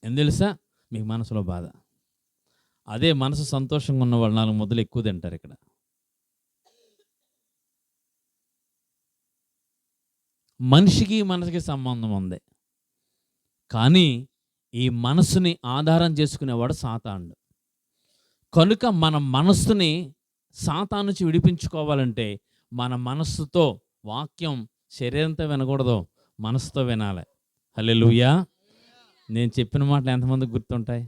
ఏం తెలుసా? మీకు మనసులో బాధ. అదే మనసు సంతోషంగా ఉన్న వాళ్ళు 4 ముద్దలు ఎక్కువ తింటారు. ఇక్కడ మనిషికి మనసుకి సంబంధం ఉంది, కానీ ఈ మనసుని ఆధారం చేసుకునేవాడు సాతానుడు. కనుక మన మనస్సుని సాతాను నుంచి విడిపించుకోవాలంటే మన మనస్సుతో వాక్యం శరీరంతో వినకూడదు, మనసుతో వినాలి. హల్లెలూయా. నేను చెప్పిన మాటలు ఎంతమందికి గుర్తుంటాయి?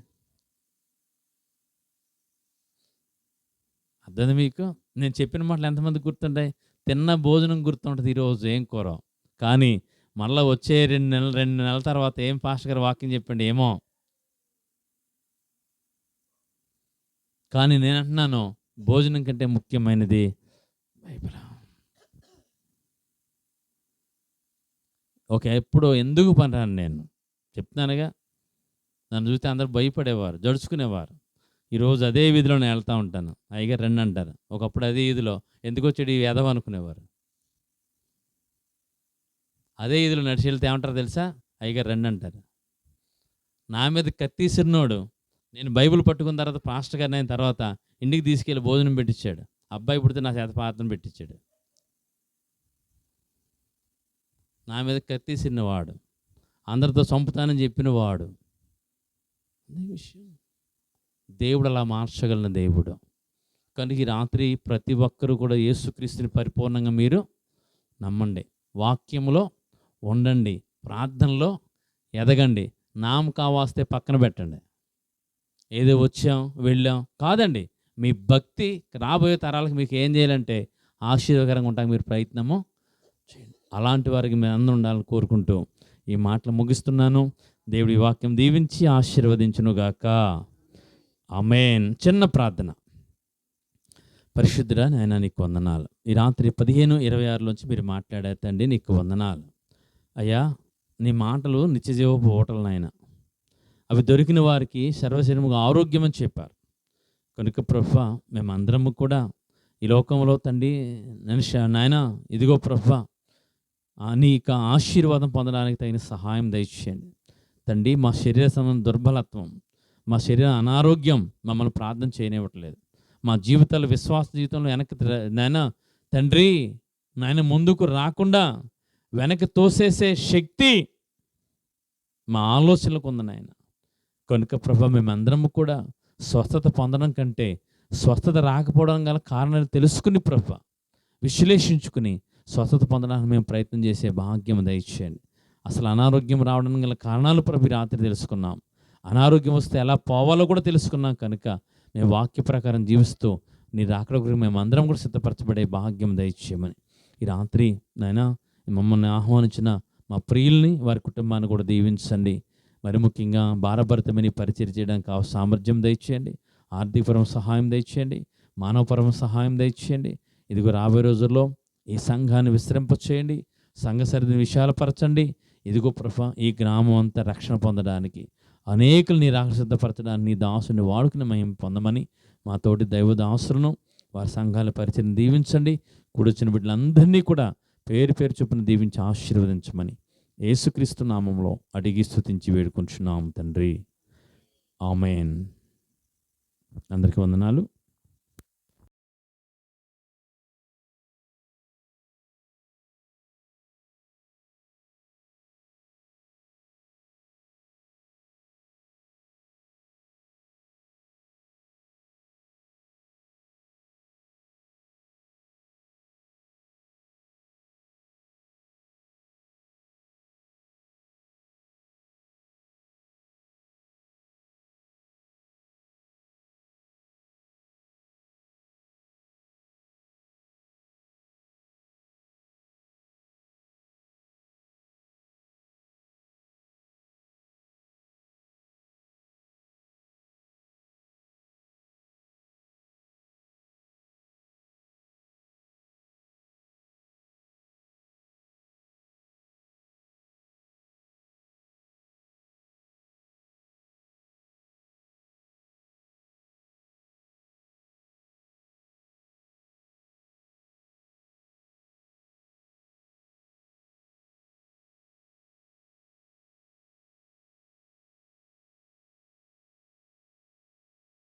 అర్థం మీకు? నేను చెప్పిన మాటలు ఎంతమందికి గుర్తుంటాయి? తిన్న భోజనం గుర్తుంటుంది, ఈరోజు ఏం కూర, కానీ మళ్ళీ వచ్చే 2 నెలల తర్వాత ఏం పాస్టర్ గారు వాక్యం చెప్పండి ఏమో. కానీ నేను అంటున్నాను, భోజనం కంటే ముఖ్యమైనది బైబిల్. ఓకే, ఎప్పుడు ఎందుకు పనిరాను నేను చెప్తున్నానుగా. నన్ను చూస్తే అందరూ భయపడేవారు, జడుచుకునేవారు. ఈరోజు అదే వీధిలో నేను వెళ్తూ ఉంటాను, అయ్యగారు రండి అంటారు. ఒకప్పుడు అదే వీధిలో ఎందుకు వచ్చాడు ఈ ఎదవ అనుకునేవారు. అదే వీధిలో నడిచి వెళ్తే ఏమంటారు తెలుసా? అయ్యగారు రండి అంటారు. నా మీద కత్తీసిరినోడు నేను బైబిల్ పట్టుకున్న తర్వాత పాస్టర్ గారిని అయిన తర్వాత ఇంటికి తీసుకెళ్ళి భోజనం పెట్టించాడు. అబ్బాయి పుడితే నా చేత పాత్రను పెట్టించాడు. నా మీద కత్తీసిరినవాడు, అందరితో చంపుతానని చెప్పినవాడు. విషయం దేవుడు అలా మార్చగలిగిన దేవుడు. కనుక ఈ రాత్రి ప్రతి ఒక్కరూ కూడా యేసుక్రీస్తుని పరిపూర్ణంగా మీరు నమ్మండి, వాక్యంలో ఉండండి, ప్రార్థనలో ఎదగండి. నామకావాస్తే పక్కన పెట్టండి. ఏదో వచ్చాం వెళ్ళాం కాదండి. మీ భక్తి రాబోయే తరాలకు మీకు ఏం చేయాలంటే ఆశీర్వాదకరంగా ఉంటాక మీరు ప్రయత్నము చేయండి. అలాంటి వారికి మీరు అందరూ ఉండాలని కోరుకుంటూ ఈ మాటలు ముగిస్తున్నాను. దేవుడి వాక్యం దీవించి ఆశీర్వదించునుగాక. ఆమేన్. చిన్న ప్రార్థన. పరిశుద్ధుడా నాయనా నీకు వందనాలు. ఈ రాత్రి 15:26 మీరు మాట్లాడారు తండ్రి, నీకు వందనాలు అయ్యా. నీ మాటలు నిత్యజీవపు ఓటలు నాయన. అవి దొరికిన వారికి సర్వశరీరముగా ఆరోగ్యం అని చెప్పారు. కనుక ప్రభువా, మేమందరము కూడా ఈ లోకంలో తండ్రి నాయన ఇదిగో ప్రభువా, నీ యొక్క ఆశీర్వాదం పొందడానికి తగిన సహాయం దయచేయండి తండ్రి. మా శరీర సంబంధం దుర్బలత్వం, మా శరీర అనారోగ్యం మమ్మల్ని ప్రార్థన చేయనివ్వట్లేదు. మా జీవితాలు, విశ్వాస జీవితంలో వెనక్కి నాయన తండ్రి నాయన ముందుకు రాకుండా వెనక్కి తోసేసే శక్తి మా ఆలోచనలకు ఉంది నాయన. కనుక ప్రభా, మేమందరము కూడా స్వస్థత పొందడం కంటే స్వస్థత రాకపోవడం గల కారణాలు తెలుసుకుని ప్రభా, విశ్లేషించుకుని స్వస్థత పొందడానికి మేము ప్రయత్నం చేసే భాగ్యం దయచేయండి. అసలు అనారోగ్యం రావడం గల కారణాలు ప్రభు రాత్రి తెలుసుకున్నాం. అనారోగ్యం వస్తే ఎలా పోవాలో కూడా తెలుసుకున్నాం. కనుక మేము వాక్య ప్రకారం జీవిస్తూ నీ రాకడ గురించి మేమందరం కూడా సిద్ధపరచబడే భాగ్యం దయచేయమని ఈ రాత్రి నాయనా మమ్మల్ని ఆహ్వానించిన మా ప్రియుల్ని, వారి కుటుంబాన్ని కూడా దీవించండి. మరి ముఖ్యంగా భారభరితమని పరిచయం చేయడానికి ఆ సామర్థ్యం దయచేయండి. ఆర్థికపరమైన సహాయం దయచేయండి. మానవపరమైన సహాయం దయచేయండి. ఇదిగో రాబోయే రోజుల్లో ఈ సంఘాన్ని విస్తరింపచేయండి. సంఘ సరిధిని విశాలపరచండి. ఇదిగో ప్రభా, ఈ గ్రామం అంతా రక్షణ పొందడానికి, అనేకులు నీ రాక సిద్ధపరచడానికి నీ దాసుని వాడుకుని మేము పొందమని మా తోటి దైవ దాసులను, వారి సంఘాల పరిచయం దీవించండి. కూడొచ్చిన బిడ్డలందరినీ కూడా పేరు పేరు చొప్పున దీవించి ఆశీర్వదించమని యేసుక్రీస్తు నామంలో అడిగి స్తుతించి వేడుకుంటున్నాం తండ్రి. ఆమేన్. అందరికీ వందనాలు.